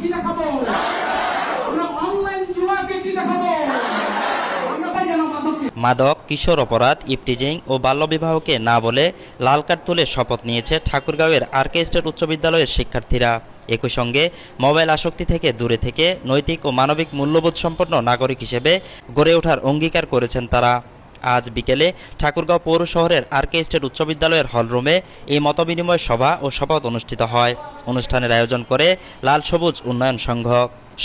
কি দেখাবো? আমরা অনলাইন জুয়াকে কি দেখাবো? আমরা তাই যেন মাদক, কিশোর অপরাধ, ইফটিজিং ও বাল্যবিবাহকে না বলে লাল কার্ড তুলে শপথ নিয়েছে ঠাকুরগাঁওয়ের আরকে স্টেট উচ্চ বিদ্যালয়ের শিক্ষার্থীরা। একই সঙ্গে মোবাইল আসক্তি থেকে দূরে থেকে নৈতিক ও মানবিক মূল্যবোধ সম্পন্ন নাগরিক হিসেবে গড়ে ওঠার অঙ্গীকার করেছেন তারা। আজ বিকেলে ঠাকুরগাঁও পৌর শহরের আরকে স্টেট উচ্চ বিদ্যালয়ের হলরুমে এই মতবিনিময় সভা ও শপথ অনুষ্ঠিত হয়। অনুষ্ঠানের আয়োজন করে লাল সবুজ উন্নয়ন সংঘ।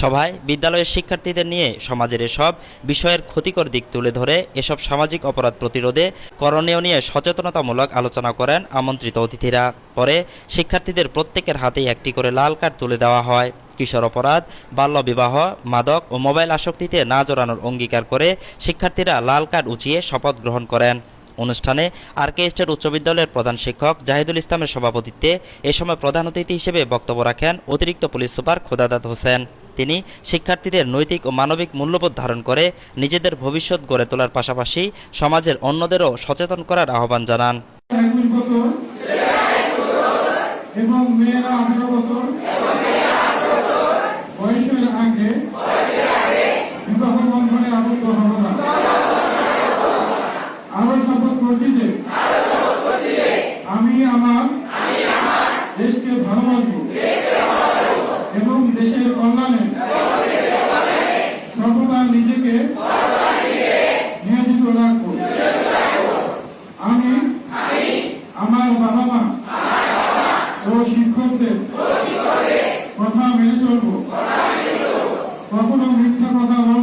সভায় বিদ্যালয়ের শিক্ষার্থীদের নিয়ে সমাজের এসব বিষয়ের ক্ষতিকর দিক তুলে ধরে এসব সামাজিক অপরাধ প্রতিরোধে করণীয় নিয়ে সচেতনতামূলক আলোচনা করেন আমন্ত্রিত অতিথিরা। পরে শিক্ষার্থীদের প্রত্যেকের হাতেই একটি করে লাল কার্ড তুলে দেওয়া হয়। কিশোর অপরাধ, বাল্যবিবাহ, মাদক ও মোবাইল আসক্তিতে না জড়ানোর অঙ্গীকার করে শিক্ষার্থীরা লাল কার্ড উঁচিয়ে শপথ গ্রহণ করেন। অনুষ্ঠানে আরকে স্টেট উচ্চ বিদ্যালয়ের প্রধান শিক্ষক জাহিদুল ইসলামের সভাপতিত্বে এ সময় প্রধান অতিথি হিসেবে বক্তব্য রাখেন অতিরিক্ত পুলিশ সুপার খোদাদাত হোসেন। তিনি শিক্ষার্থীদের নৈতিক ও মানবিক মূল্যবোধ ধারণ করে নিজেদের ভবিষ্যৎ গড়ে তোলার পাশাপাশি সমাজের অন্যদেরও সচেতন করার আহ্বান জানান। 21 বছর এবং মেয়েরা 18 বছর বয়সের আগে বিবাহ বন্ধনে আবদ্ধ হব না। আরো শপথ করছি যে আমি আমার দেশকে ভালোবাসব এবং দেশের কল্যাণে সর্বদা নিজেকে নিয়োজিত রাখব। আমি আমার বাবা মা ও শিক্ষকদের কথা মেনে চলব। কখনো মিথ্যা কথা বলব